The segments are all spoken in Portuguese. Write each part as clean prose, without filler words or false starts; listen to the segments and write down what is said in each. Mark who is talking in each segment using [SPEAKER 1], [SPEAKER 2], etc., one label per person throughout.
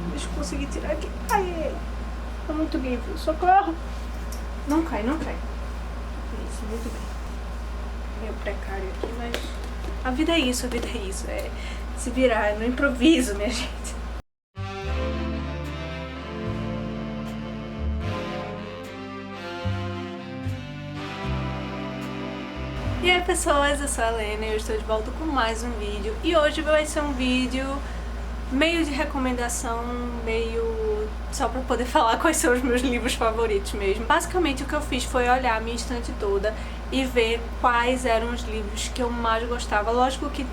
[SPEAKER 1] Deixa eu conseguir tirar aqui. Ai, tá muito livre. Socorro. Não cai, não cai. Isso, muito bem. Meio precário aqui, mas a vida é isso, a vida é isso. É se virar no improviso, minha gente. E aí pessoas, eu sou a Lena e eu estou de volta com mais um vídeo. E hoje vai ser um vídeo meio de recomendação, meio só pra poder falar quais são os meus livros favoritos mesmo. Basicamente o que eu fiz foi olhar a minha estante toda e ver quais eram os livros que eu mais gostava. Lógico que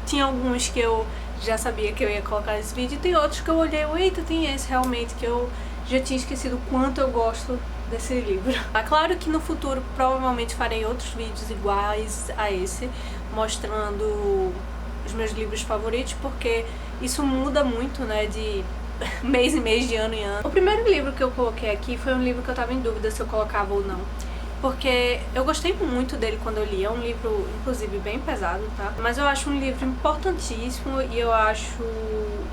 [SPEAKER 1] tinha alguns que eu já sabia que eu ia colocar nesse vídeo, e tem outros que eu olhei, eita, tem esse realmente que eu já tinha esquecido o quanto eu gosto desse livro. É claro que no futuro provavelmente farei outros vídeos iguais a esse, mostrando os meus livros favoritos, porque isso muda muito, né, de mês em mês, de ano em ano. O primeiro livro que eu coloquei aqui foi um livro que eu tava em dúvida se eu colocava ou não, porque eu gostei muito dele quando eu li. É um livro, inclusive, bem pesado, tá? Mas eu acho um livro importantíssimo e eu acho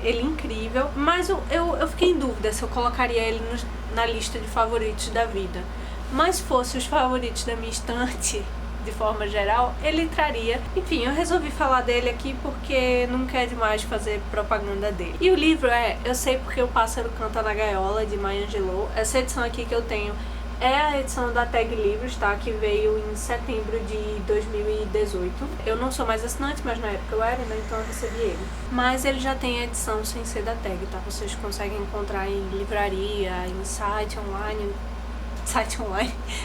[SPEAKER 1] ele incrível. Mas eu fiquei em dúvida se eu colocaria ele na lista de favoritos da vida. Mas se fosse os favoritos da minha estante, de forma geral, ele entraria. Enfim, eu resolvi falar dele aqui porque não quer demais fazer propaganda dele. E o livro é Eu Sei Porque o Pássaro Canta na Gaiola, de Maya Angelou. Essa edição aqui que eu tenho é a edição da Tag Livros, tá? Que veio em setembro de 2018. Eu não sou mais assinante, mas na época eu era, né? Então eu recebi ele. Mas ele já tem a edição sem ser da Tag, tá? Vocês conseguem encontrar em livraria, em site online,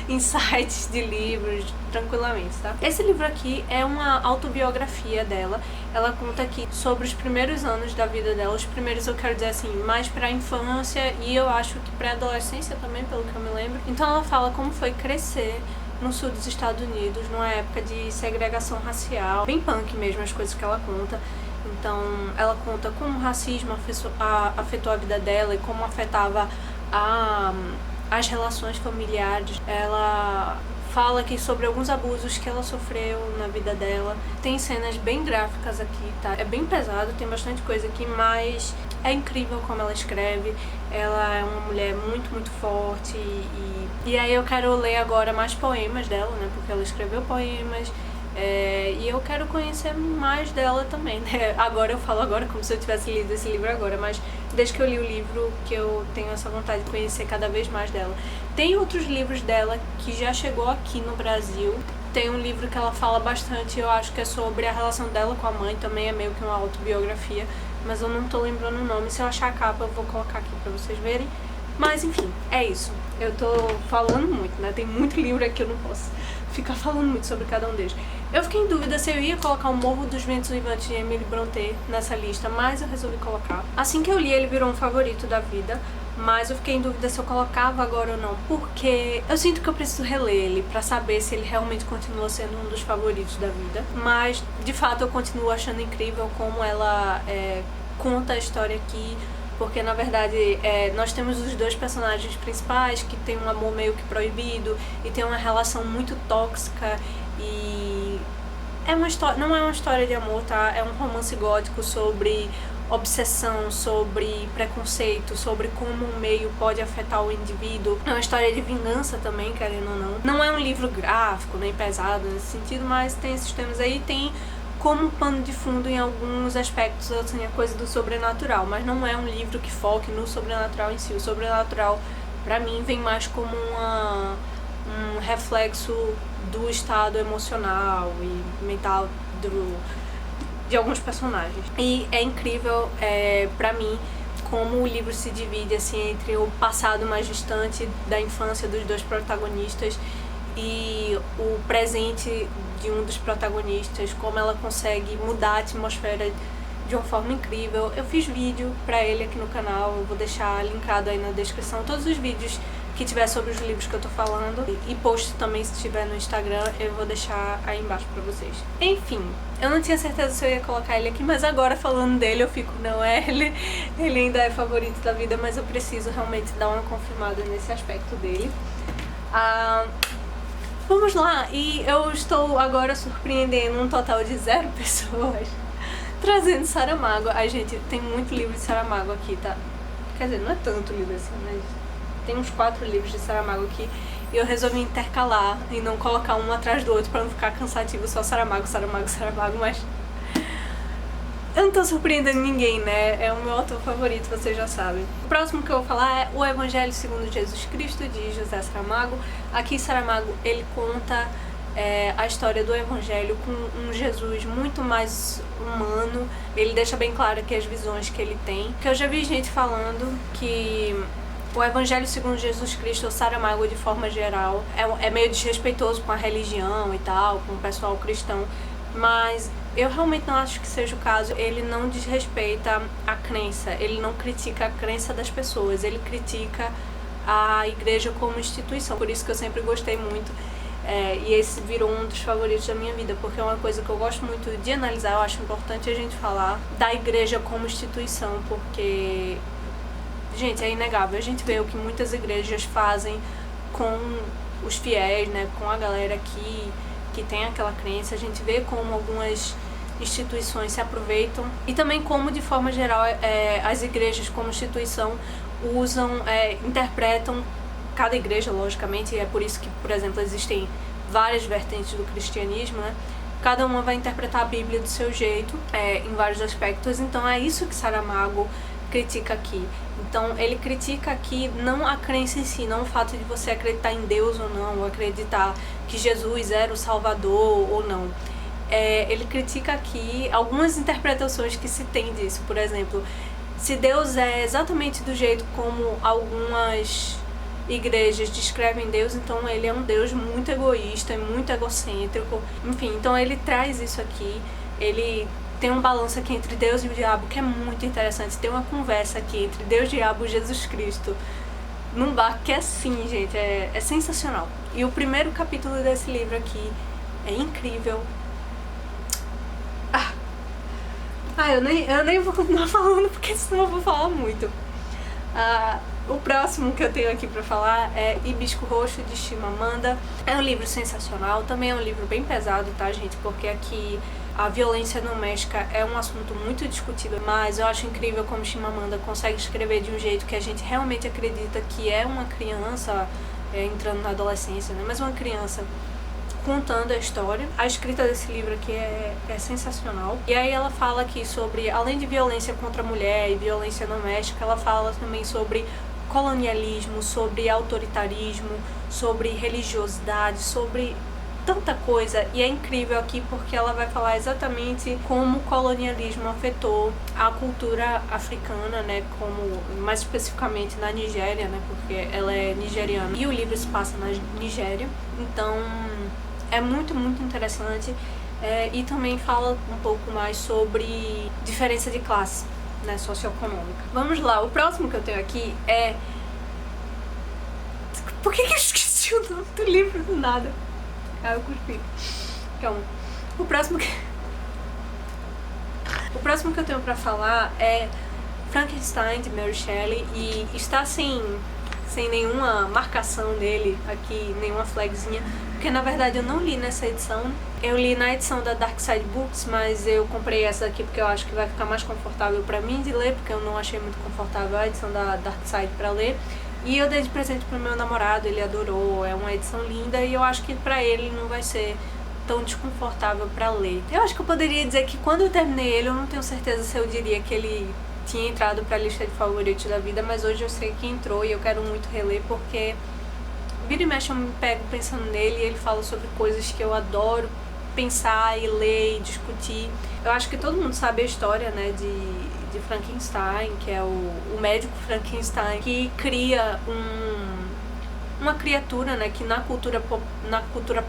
[SPEAKER 1] em sites de livros, tranquilamente, tá? Esse livro aqui é uma autobiografia dela. Ela conta aqui sobre os primeiros anos da vida dela. Os primeiros, eu quero dizer assim, mais pra infância e eu acho que pra adolescência também, pelo que eu me lembro. Então ela fala como foi crescer no sul dos Estados Unidos, numa época de segregação racial, bem punk mesmo as coisas que ela conta. Então ela conta como o racismo afetou a vida dela e como afetava as relações familiares. Ela fala aqui sobre alguns abusos que ela sofreu na vida dela. Tem cenas bem gráficas aqui, tá? É bem pesado, tem bastante coisa aqui, mas é incrível como ela escreve. Ela é uma mulher muito, muito forte e aí eu quero ler agora mais poemas dela, né? Porque ela escreveu poemas. E eu quero conhecer mais dela também, né? Agora eu falo agora como se eu tivesse lido esse livro agora, mas desde que eu li o livro que eu tenho essa vontade de conhecer cada vez mais dela. Tem outros livros dela que já chegou aqui no Brasil. Tem um livro que ela fala bastante, eu acho que é sobre a relação dela com a mãe, também é meio que uma autobiografia, mas eu não tô lembrando o nome. Se eu achar a capa eu vou colocar aqui pra vocês verem. Mas enfim, é isso. Eu tô falando muito, né? Tem muito livro aqui, eu não posso ficar falando muito sobre cada um deles. Eu fiquei em dúvida se eu ia colocar o Morro dos Ventos Uivantes de Emily Brontë nessa lista, mas eu resolvi colocar. Assim que eu li, ele virou um favorito da vida, mas eu fiquei em dúvida se eu colocava agora ou não, porque eu sinto que eu preciso reler ele pra saber se ele realmente continua sendo um dos favoritos da vida. Mas, de fato, eu continuo achando incrível como ela conta a história aqui, porque na verdade nós temos os dois personagens principais que tem um amor meio que proibido e tem uma relação muito tóxica e é uma história, não é uma história de amor, tá? É um romance gótico sobre obsessão, sobre preconceito, sobre como o meio pode afetar o indivíduo. É uma história de vingança também, querendo ou não. Não é um livro gráfico, nem pesado nesse sentido, mas tem esses temas aí, tem como pano de fundo em alguns aspectos, assim, a coisa do sobrenatural, mas não é um livro que foque no sobrenatural em si. O sobrenatural, pra mim, vem mais como um reflexo do estado emocional e mental de alguns personagens. E é incrível, pra mim, como o livro se divide, assim, entre o passado mais distante da infância dos dois protagonistas e o presente de um dos protagonistas, como ela consegue mudar a atmosfera de uma forma incrível. Eu fiz vídeo pra ele aqui no canal, eu vou deixar linkado aí na descrição todos os vídeos que tiver sobre os livros que eu tô falando, e post também se tiver no Instagram, eu vou deixar aí embaixo pra vocês. Enfim, eu não tinha certeza se eu ia colocar ele aqui, mas agora falando dele eu fico, não é, ele ainda é favorito da vida, mas eu preciso realmente dar uma confirmada nesse aspecto dele. Vamos lá, e eu estou agora surpreendendo um total de 0 pessoas trazendo Saramago. Ai, gente, tem muito livro de Saramago aqui, tá? Quer dizer, não é tanto livro assim, mas tem uns 4 livros de Saramago aqui. E eu resolvi intercalar e não colocar um atrás do outro pra não ficar cansativo só Saramago, mas eu não tô surpreendendo ninguém, né? É o meu autor favorito, vocês já sabem. O próximo que eu vou falar é O Evangelho segundo Jesus Cristo, de José Saramago. Aqui Saramago, ele conta a história do Evangelho com um Jesus muito mais humano. Ele deixa bem claro que as visões que ele tem. Que eu já vi gente falando que o Evangelho segundo Jesus Cristo, ou Saramago de forma geral, é meio desrespeitoso com a religião e tal, com o pessoal cristão, mas eu realmente não acho que seja o caso. Ele não desrespeita a crença, ele não critica a crença das pessoas, ele critica a igreja como instituição. Por isso que eu sempre gostei muito, e esse virou um dos favoritos da minha vida, porque é uma coisa que eu gosto muito de analisar. Eu acho importante a gente falar da igreja como instituição, porque, gente, é inegável. A gente vê o que muitas igrejas fazem com os fiéis, né, com a galera que tem aquela crença. A gente vê como algumas instituições se aproveitam e também como, de forma geral, as igrejas como instituição interpretam cada igreja, logicamente, e é por isso que, por exemplo, existem várias vertentes do cristianismo, né? Cada uma vai interpretar a Bíblia do seu jeito, em vários aspectos. Então é isso que Saramago critica aqui. Então ele critica aqui não a crença em si, não o fato de você acreditar em Deus ou não, ou acreditar que Jesus era o Salvador ou não. Ele critica aqui algumas interpretações que se tem disso. Por exemplo, se Deus é exatamente do jeito como algumas igrejas descrevem Deus, então ele é um Deus muito egoísta, muito egocêntrico. Enfim, então ele traz isso aqui. Ele tem um balanço aqui entre Deus e o diabo que é muito interessante. Tem uma conversa aqui entre Deus, diabo e Jesus Cristo num bar que é assim, gente, é sensacional. E o primeiro capítulo desse livro aqui é incrível. Eu nem vou continuar falando, porque senão eu vou falar muito. O próximo que eu tenho aqui pra falar é Hibisco Roxo, de Chimamanda. É um livro sensacional, também é um livro bem pesado, tá, gente? Porque aqui a violência doméstica é um assunto muito discutido, mas eu acho incrível como Chimamanda consegue escrever de um jeito que a gente realmente acredita que é uma criança entrando na adolescência, né? Mas uma criança contando a história. A escrita desse livro aqui é sensacional. E aí ela fala aqui sobre, além de violência contra a mulher e violência doméstica, ela fala também sobre colonialismo, sobre autoritarismo, sobre religiosidade, sobre tanta coisa. E é incrível aqui porque ela vai falar exatamente como o colonialismo afetou a cultura africana, né, como mais especificamente na Nigéria, né, porque ela é nigeriana e o livro se passa na Nigéria. Então é muito, muito interessante. E também fala um pouco mais sobre diferença de classe, né, socioeconômica. Vamos lá, o próximo que eu tenho aqui é... Por que eu esqueci o nome do livro do nada? Eu cuspi. Calma. O próximo que eu tenho pra falar é Frankenstein, de Mary Shelley, e está sem nenhuma marcação dele aqui, nenhuma flagzinha, porque na verdade eu não li nessa edição. Eu li na edição da Dark Side Books, mas eu comprei essa daqui porque eu acho que vai ficar mais confortável pra mim de ler, porque eu não achei muito confortável a edição da Dark Side pra ler. E eu dei de presente pro meu namorado, ele adorou, é uma edição linda e eu acho que pra ele não vai ser tão desconfortável pra ler. Eu acho que eu poderia dizer que quando eu terminei ele, eu não tenho certeza se eu diria que ele tinha entrado pra lista de favoritos da vida, mas hoje eu sei que entrou e eu quero muito reler porque vira e mexe eu me pego pensando nele e ele fala sobre coisas que eu adoro pensar e ler e discutir. Eu acho que todo mundo sabe a história, né, de Frankenstein, que é o médico Frankenstein, que cria uma criatura, né, que na cultura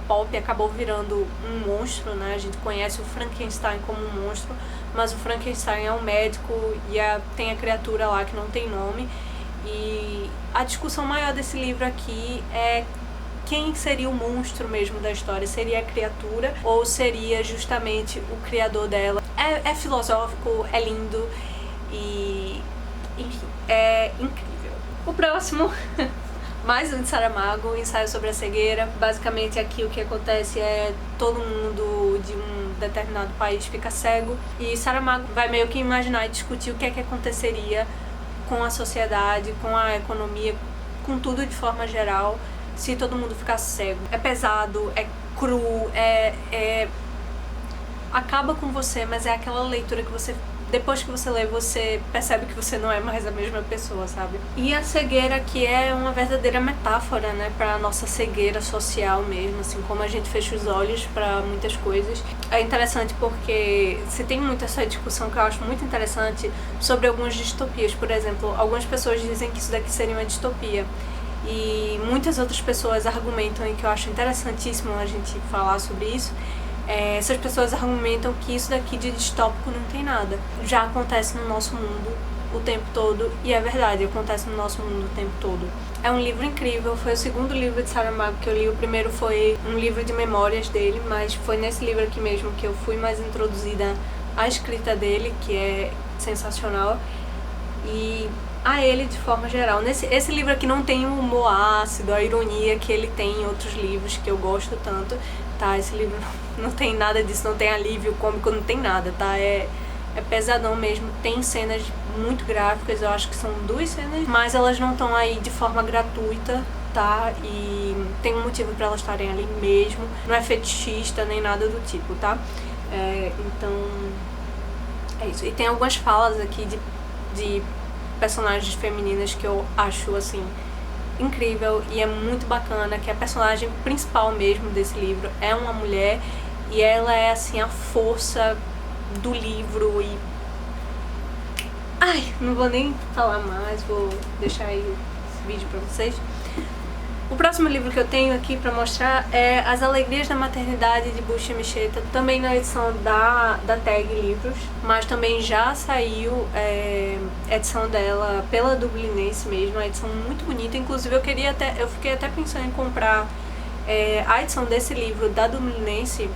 [SPEAKER 1] pop acabou virando um monstro, né? A gente conhece o Frankenstein como um monstro, mas o Frankenstein é um médico e tem a criatura lá que não tem nome. E a discussão maior desse livro aqui é quem seria o monstro mesmo da história. Seria a criatura ou seria justamente o criador dela? É filosófico, é lindo e, enfim, é incrível. O próximo, mais um de Saramago, Ensaio sobre a Cegueira. Basicamente aqui o que acontece é todo mundo de um determinado país fica cego e Saramago vai meio que imaginar e discutir o que é que aconteceria com a sociedade, com a economia, com tudo de forma geral, se todo mundo ficasse cego. É pesado, é cru, acaba com você, mas é aquela leitura que você, depois que você lê, você percebe que você não é mais a mesma pessoa, sabe? E a cegueira aqui é uma verdadeira metáfora, né, pra nossa cegueira social mesmo, assim, como a gente fecha os olhos pra muitas coisas. É interessante porque se tem muito essa discussão que eu acho muito interessante sobre algumas distopias. Por exemplo, algumas pessoas dizem que isso daqui seria uma distopia. E muitas outras pessoas argumentam, e que eu acho interessantíssimo a gente falar sobre isso, essas pessoas argumentam que isso daqui de distópico não tem nada. Já acontece no nosso mundo o tempo todo, e é verdade, acontece no nosso mundo o tempo todo. É um livro incrível, foi o segundo livro de Saramago que eu li. O primeiro foi um livro de memórias dele, mas foi nesse livro aqui mesmo que eu fui mais introduzida à escrita dele, que é sensacional, e a ele de forma geral. Esse livro aqui não tem o humor ácido, a ironia que ele tem em outros livros que eu gosto tanto, tá? Esse livro não tem nada disso, não tem alívio cômico, não tem nada, tá? É pesadão mesmo, tem cenas muito gráficas, eu acho que são 2 cenas, mas elas não estão aí de forma gratuita, tá? E tem um motivo pra elas estarem ali mesmo, não é fetichista nem nada do tipo, tá? Então, é isso. E tem algumas falas aqui de personagens femininas que eu acho, assim, incrível e é muito bacana, que a personagem principal mesmo desse livro é uma mulher e ela é, assim, a força do livro e... Ai, não vou nem falar mais, vou deixar aí esse vídeo pra vocês. O próximo livro que eu tenho aqui pra mostrar é As Alegrias da Maternidade, de Buchi Micheta, também na edição da Tag Livros, mas também já saiu a edição dela pela Dublinense mesmo, uma edição muito bonita. Inclusive eu fiquei até pensando em comprar a edição desse livro da Dublinense,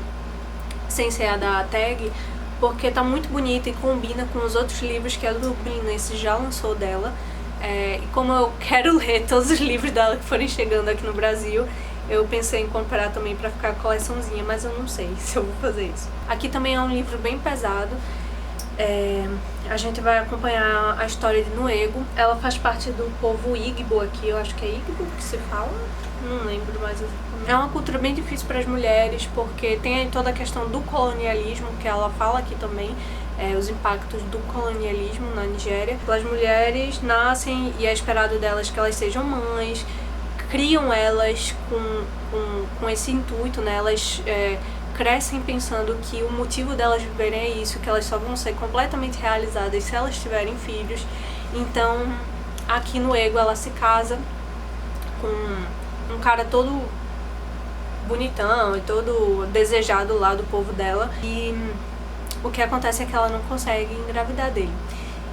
[SPEAKER 1] sem ser a da Tag, porque tá muito bonita e combina com os outros livros que a Dublinense já lançou dela. E como eu quero ler todos os livros dela que forem chegando aqui no Brasil, eu pensei em comprar também pra ficar coleçãozinha, mas eu não sei se eu vou fazer isso. Aqui também é um livro bem pesado. A gente vai acompanhar a história de Nuego. Ela faz parte do povo Igbo aqui, eu acho que é Igbo que se fala, não lembro, mas é uma cultura bem difícil para as mulheres, porque tem aí toda a questão do colonialismo, que ela fala aqui também, os impactos do colonialismo na Nigéria. As mulheres nascem e é esperado delas que elas sejam mães, criam elas com esse intuito, né? Elas crescem pensando que o motivo delas viverem é isso, que elas só vão ser completamente realizadas se elas tiverem filhos. Então, aqui no Ego ela se casa com um cara todo bonitão e todo desejado lá do povo dela, e o que acontece é que ela não consegue engravidar dele.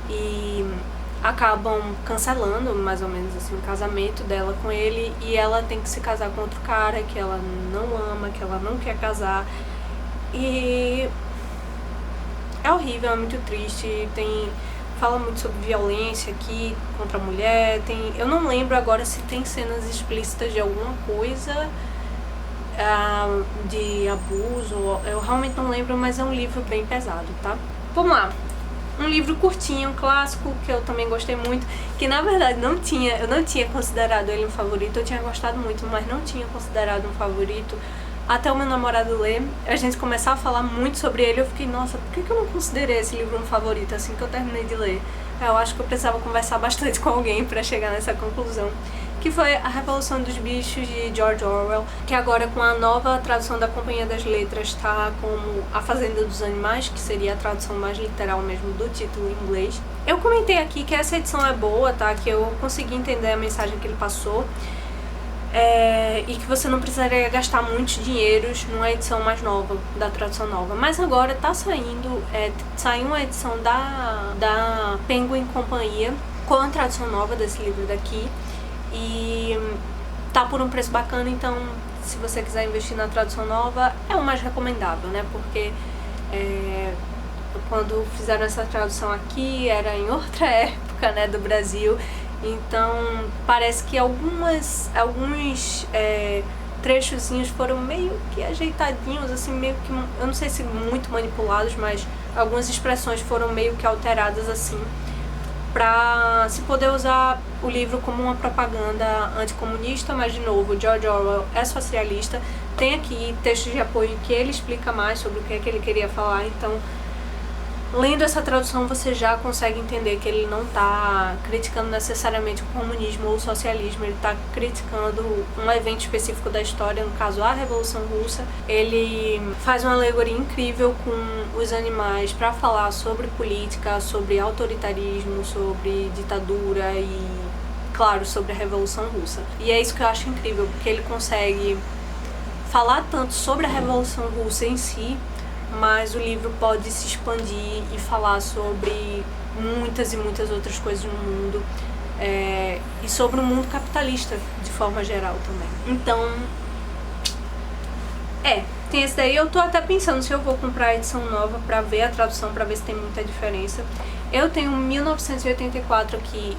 [SPEAKER 1] E acabam cancelando, mais ou menos assim, o casamento dela com ele, e ela tem que se casar com outro cara que ela não ama, que ela não quer casar. E é horrível, é muito triste, fala muito sobre violência aqui contra a mulher, eu não lembro agora se tem cenas explícitas de alguma coisa, de abuso, eu realmente não lembro, mas é um livro bem pesado, tá? Vamos lá. Um livro curtinho, um clássico, que eu também gostei muito, que na verdade eu não tinha considerado ele um favorito, eu tinha gostado muito, mas não tinha considerado um favorito até o meu namorado ler, a gente começar a falar muito sobre ele. Eu fiquei, nossa, por que eu não considerei esse livro um favorito assim que eu terminei de ler? Eu acho que eu precisava conversar bastante com alguém pra chegar nessa conclusão, que foi A Revolução dos Bichos, de George Orwell, que agora com a nova tradução da Companhia das Letras tá como A Fazenda dos Animais, que seria a tradução mais literal mesmo do título em inglês. Eu comentei aqui que essa edição é boa, tá? Que eu consegui entender a mensagem que ele passou, e que você não precisaria gastar muitos dinheiros numa edição mais nova, da tradução nova. Mas agora tá saiu uma edição da Penguin Companhia com a tradução nova desse livro daqui, e tá por um preço bacana. Então, se você quiser investir na tradução nova, é o mais recomendável, né? Porque quando fizeram essa tradução aqui era em outra época, né, do Brasil. Então parece que alguns trechozinhos foram meio que ajeitadinhos, assim, meio que, eu não sei se muito manipulados, mas algumas expressões foram meio que alteradas assim. pra se poder usar o livro como uma propaganda anticomunista, mas de novo, George Orwell é socialista. Tem aqui textos de apoio que ele explica mais sobre o que é que ele queria falar, então lendo essa tradução você já consegue entender que ele não está criticando necessariamente o comunismo ou o socialismo, ele está criticando um evento específico da história, no caso a Revolução Russa. Ele faz uma alegoria incrível com os animais para falar sobre política, sobre autoritarismo, sobre ditadura e, claro, sobre a Revolução Russa. E é isso que eu acho incrível, porque ele consegue falar tanto sobre a Revolução Russa em si, mas o livro pode se expandir e falar sobre muitas e muitas outras coisas no mundo, e sobre o mundo capitalista de forma geral também. Então, tem esse daí. Eu tô até pensando se eu vou comprar a edição nova pra ver a tradução, pra ver se tem muita diferença. Eu tenho 1984 aqui,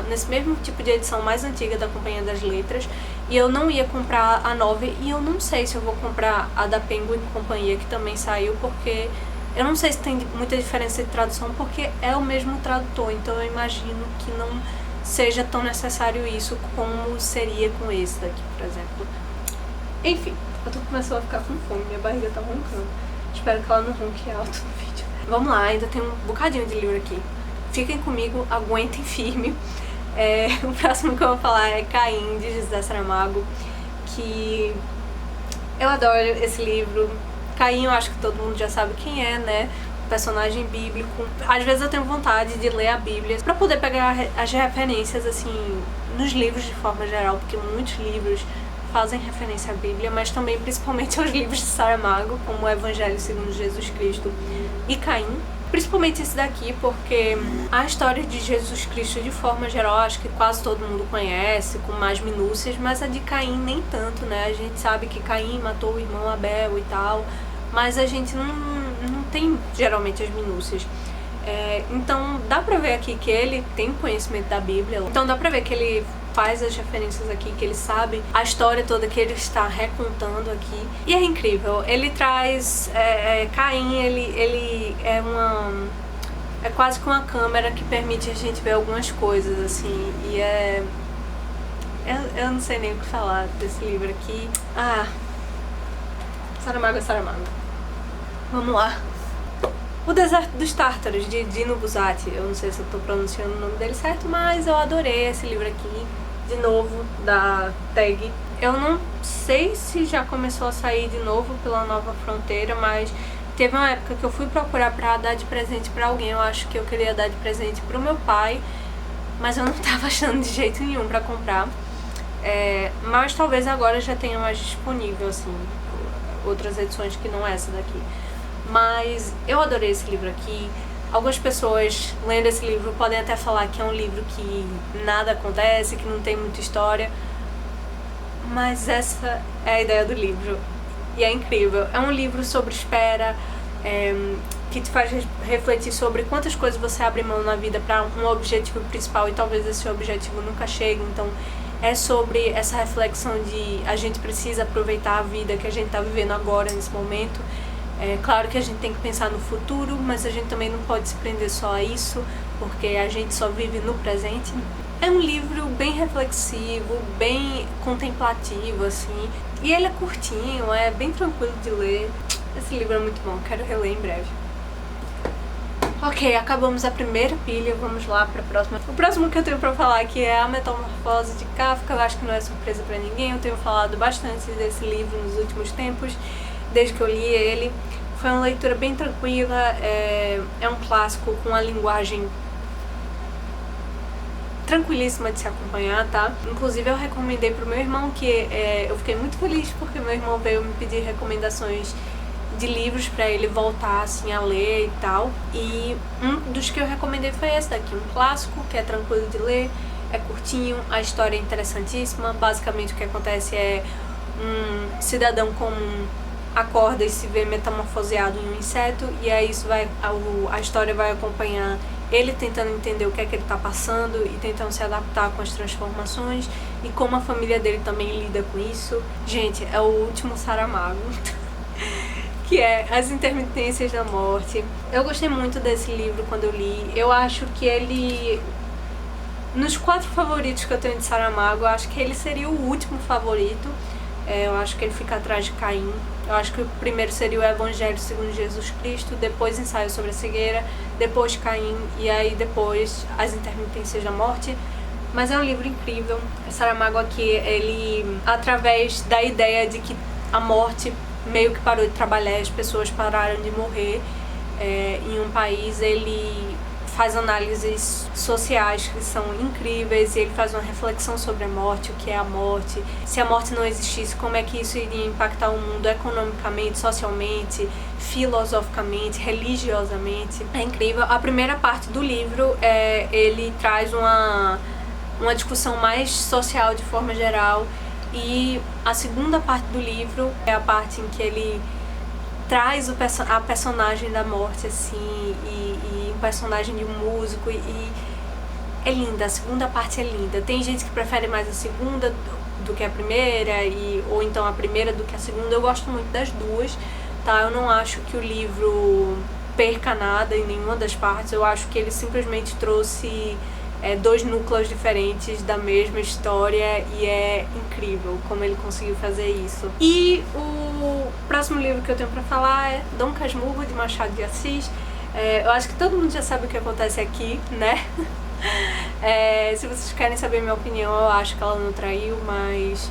[SPEAKER 1] nesse mesmo tipo de edição mais antiga da Companhia das Letras, e eu não ia comprar a nova, e eu não sei se eu vou comprar a da Penguin Companhia, que também saiu, porque eu não sei se tem muita diferença de tradução, porque é o mesmo tradutor, então eu imagino que não seja tão necessário isso como seria com esse daqui, por exemplo. Enfim, eu tô começando a ficar com fome, minha barriga tá roncando. Espero que ela não ronque alto no vídeo. Vamos lá, ainda tem um bocadinho de livro aqui. Fiquem comigo, aguentem firme. O próximo que eu vou falar é Caim, de José Saramago, que eu adoro esse livro. Caim, eu acho que todo mundo já sabe quem é, né? Personagem bíblico. Às vezes eu tenho vontade de ler a Bíblia pra poder pegar as referências, assim, nos livros de forma geral, porque muitos livros fazem referência à Bíblia, mas também principalmente aos livros de Saramago, como o Evangelho segundo Jesus Cristo e Caim. Principalmente esse daqui, porque a história de Jesus Cristo de forma geral acho que quase todo mundo conhece, com mais minúcias, mas a de Caim nem tanto, né? A gente sabe que Caim matou o irmão Abel e tal, mas a gente não tem geralmente as minúcias. Então dá pra ver aqui que ele tem conhecimento da Bíblia, então dá pra ver que ele faz as referências aqui, que ele sabe a história toda que ele está recontando aqui. E é incrível, ele traz... Caim, ele é quase que uma câmera que permite a gente ver algumas coisas, assim, e eu não sei nem o que falar desse livro aqui. Saramago é Saramago. Vamos lá. O Deserto dos Tártaros, de Dino Buzzati. Eu não sei se eu tô pronunciando o nome dele certo, mas eu adorei esse livro aqui. De novo, da Tag. Eu não sei se já começou a sair de novo pela Nova Fronteira, mas teve uma época que eu fui procurar pra dar de presente pra alguém. Eu acho que eu queria dar de presente pro meu pai, mas eu não tava achando de jeito nenhum pra comprar. Mas talvez agora já tenha mais disponível, assim, outras edições que não essa daqui. Mas eu adorei esse livro aqui. Algumas pessoas lendo esse livro podem até falar que é um livro que nada acontece, que não tem muita história, mas essa é a ideia do livro e é incrível. É um livro sobre espera, que te faz refletir sobre quantas coisas você abre mão na vida para um objetivo principal e talvez esse objetivo nunca chegue. Então é sobre essa reflexão de a gente precisa aproveitar a vida que a gente está vivendo agora, nesse momento. Claro que a gente tem que pensar no futuro, mas a gente também não pode se prender só a isso, porque a gente só vive no presente. É um livro bem reflexivo, bem contemplativo, assim, e ele é curtinho, é bem tranquilo de ler. Esse livro é muito bom, quero reler em breve. Ok, acabamos a primeira pilha, vamos lá para a próxima. O próximo que eu tenho para falar aqui é A Metamorfose de Kafka. Eu acho que não é surpresa para ninguém, eu tenho falado bastante desse livro nos últimos tempos, desde que eu li ele. Foi uma leitura bem tranquila, é um clássico com uma linguagem tranquilíssima de se acompanhar, tá? Inclusive eu recomendei pro meu irmão, que eu fiquei muito feliz porque meu irmão veio me pedir recomendações de livros pra ele voltar assim a ler e tal. E um dos que eu recomendei foi esse daqui, um clássico que é tranquilo de ler, é curtinho, a história é interessantíssima. Basicamente o que acontece é um cidadão comum acorda e se vê metamorfoseado em um inseto, e aí a história vai acompanhar ele tentando entender o que é que ele tá passando e tentando se adaptar com as transformações e como a família dele também lida com isso. Gente, é o último Saramago. que é As Intermitências da Morte. Eu gostei muito desse livro quando eu li. Eu acho que ele, nos 4 favoritos que eu tenho de Saramago, eu acho que ele seria o último favorito. Eu acho que ele fica atrás de Caim. Eu acho que o primeiro seria o Evangelho segundo Jesus Cristo, depois Ensaio sobre a Cegueira, depois Caim e aí depois As Intermitências da Morte. Mas é um livro incrível. Saramago aqui, ele, através da ideia de que a morte meio que parou de trabalhar, as pessoas pararam de morrer em um país, ele faz análises sociais que são incríveis e ele faz uma reflexão sobre a morte, o que é a morte, se a morte não existisse, como é que isso iria impactar o mundo economicamente, socialmente, filosoficamente, religiosamente. É incrível. A primeira parte do livro, ele traz uma discussão mais social de forma geral, e a segunda parte do livro é a parte em que ele traz a personagem da morte, assim, e um personagem de um músico, e é linda. A segunda parte é linda. Tem gente que prefere mais a segunda do que a primeira, ou então a primeira do que a segunda. Eu gosto muito das duas, tá? Eu não acho que o livro perca nada em nenhuma das partes. Eu acho que ele simplesmente trouxe 2 núcleos diferentes da mesma história, e é incrível como ele conseguiu fazer isso. E o próximo livro que eu tenho pra falar é Dom Casmurro, de Machado de Assis. Eu acho que todo mundo já sabe o que acontece aqui, né? Se vocês querem saber minha opinião, eu acho que ela não traiu, mas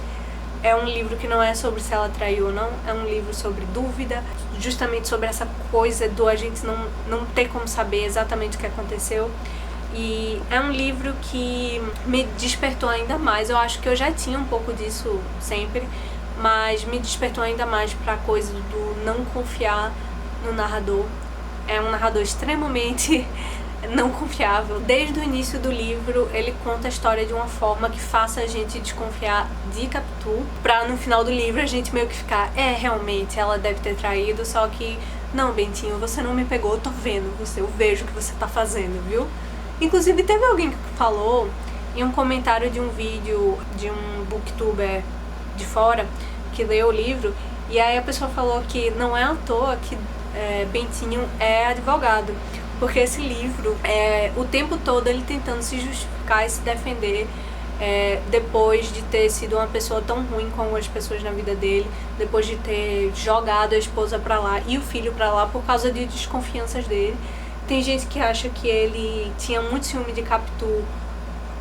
[SPEAKER 1] é um livro que não é sobre se ela traiu ou não, é um livro sobre dúvida, justamente sobre essa coisa do a gente não ter como saber exatamente o que aconteceu. E é um livro que me despertou ainda mais. Eu acho que eu já tinha um pouco disso sempre, mas me despertou ainda mais pra coisa do não confiar no narrador. É um narrador extremamente não confiável. Desde o início do livro, ele conta a história de uma forma que faça a gente desconfiar de Capitu, pra no final do livro a gente meio que ficar, realmente, ela deve ter traído, só que, não, Bentinho, você não me pegou, eu tô vendo você, eu vejo o que você tá fazendo, viu? Inclusive teve alguém que falou em um comentário de um vídeo de um booktuber de fora que leu o livro, e aí a pessoa falou que não é à toa que Bentinho é advogado, porque esse livro o tempo todo ele tentando se justificar e se defender depois de ter sido uma pessoa tão ruim com as pessoas na vida dele, depois de ter jogado a esposa pra lá e o filho pra lá por causa de desconfianças dele. Tem gente que acha que ele tinha muito ciúme de Capitu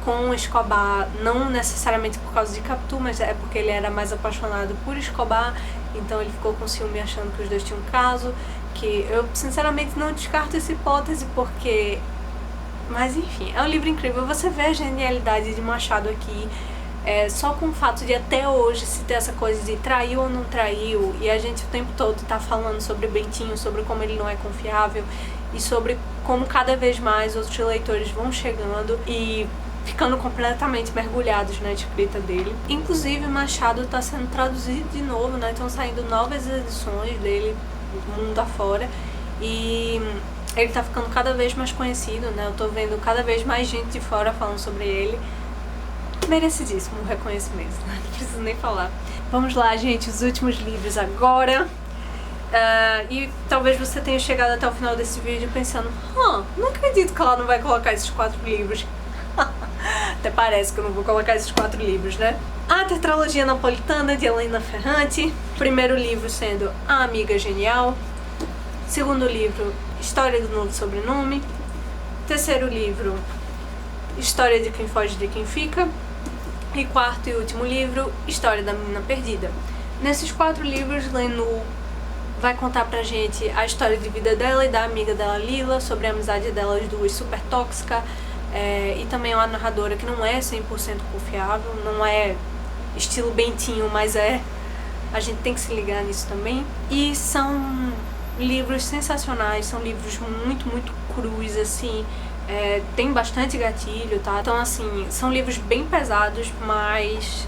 [SPEAKER 1] com o Escobar, não necessariamente por causa de Capitu, mas é porque ele era mais apaixonado por Escobar, então ele ficou com ciúme achando que os dois tinham um caso, que eu sinceramente não descarto essa hipótese porque... Mas enfim, é um livro incrível. Você vê a genialidade de Machado aqui, só com o fato de até hoje se ter essa coisa de traiu ou não traiu, e a gente o tempo todo tá falando sobre Bentinho, sobre como ele não é confiável, e sobre como cada vez mais outros leitores vão chegando e ficando completamente mergulhados na escrita dele. Inclusive, Machado está sendo traduzido de novo, né? Estão saindo novas edições dele mundo afora, e ele tá ficando cada vez mais conhecido, né? Eu tô vendo cada vez mais gente de fora falando sobre ele. Merecidíssimo o reconhecimento, né? Não preciso nem falar. Vamos lá, gente, os últimos livros agora. E talvez você tenha chegado até o final desse vídeo pensando, não acredito que ela não vai colocar esses 4 livros. Até parece que eu não vou colocar esses 4 livros, né? A Tetralogia Napolitana, de Helena Ferrante. Primeiro livro sendo A Amiga Genial. Segundo livro, História do Novo Sobrenome. Terceiro livro, História de Quem Foge de Quem Fica. E quarto e último livro, História da Menina Perdida. Nesses 4 livros, Lenu vai contar pra gente a história de vida dela e da amiga dela, Lila, sobre a amizade delas duas super tóxica, e também é uma narradora que não é 100% confiável, não é estilo Bentinho, mas a gente tem que se ligar nisso também. E são livros sensacionais, são livros muito, muito crus, assim, tem bastante gatilho, tá? Então, assim, são livros bem pesados, mas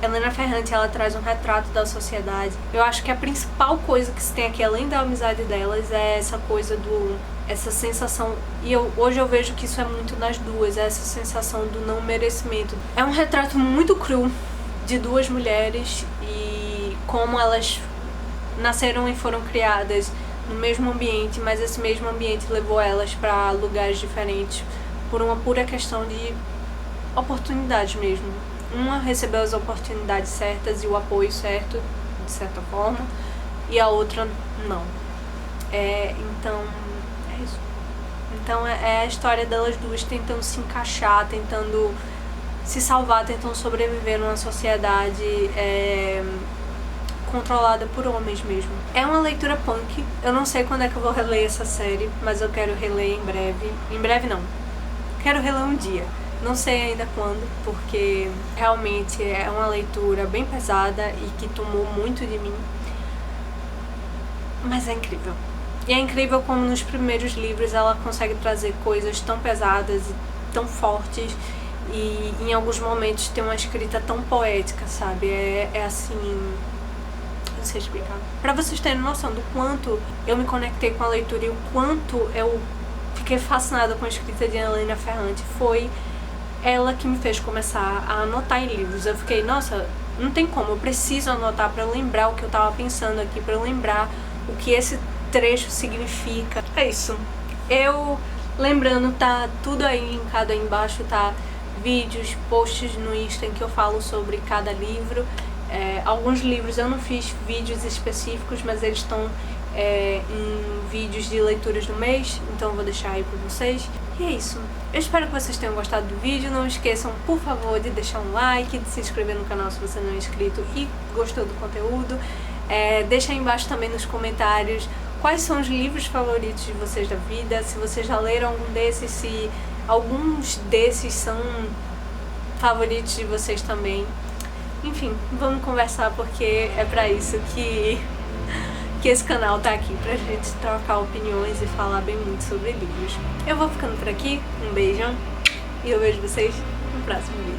[SPEAKER 1] Helena Ferrante, ela traz um retrato da sociedade. Eu acho que a principal coisa que se tem aqui, além da amizade delas, é essa coisa essa sensação, e hoje eu vejo que isso é muito nas duas, essa sensação do não merecimento. É um retrato muito cru de 2 mulheres e como elas nasceram e foram criadas no mesmo ambiente, mas esse mesmo ambiente levou elas para lugares diferentes por uma pura questão de oportunidades mesmo. Uma recebeu as oportunidades certas e o apoio certo, de certa forma, e a outra não. Então, é isso. Então é a história delas duas tentando se encaixar, tentando se salvar, tentando sobreviver numa sociedade controlada por homens mesmo. É uma leitura punk. Eu não sei quando é que eu vou reler essa série, mas eu quero reler em breve. Em breve não. Quero reler um dia. Não sei ainda quando, porque realmente é uma leitura bem pesada e que tomou muito de mim. Mas é incrível. E é incrível como nos primeiros livros ela consegue trazer coisas tão pesadas e tão fortes, e em alguns momentos tem uma escrita tão poética, sabe? É assim... não sei explicar. Pra vocês terem noção do quanto eu me conectei com a leitura e o quanto eu fiquei fascinada com a escrita de Helena Ferrante, foi ela que me fez começar a anotar em livros. Eu fiquei, nossa, não tem como, eu preciso anotar pra eu lembrar o que eu tava pensando aqui, pra eu lembrar o que esse trecho significa. É isso. Eu, lembrando, tá tudo aí linkado aí embaixo, tá? Vídeos, posts no Insta em que eu falo sobre cada livro. Alguns livros eu não fiz vídeos específicos, mas eles estão em vídeos de leituras do mês, então eu vou deixar aí pra vocês. E é isso. Eu espero que vocês tenham gostado do vídeo. Não esqueçam, por favor, de deixar um like, de se inscrever no canal se você não é inscrito e gostou do conteúdo. Deixa aí embaixo também nos comentários quais são os livros favoritos de vocês da vida, se vocês já leram algum desses, se alguns desses são favoritos de vocês também. Enfim, vamos conversar, porque é pra isso que esse canal tá aqui, pra gente trocar opiniões e falar bem muito sobre livros. Eu vou ficando por aqui, um beijão e eu vejo vocês no próximo vídeo.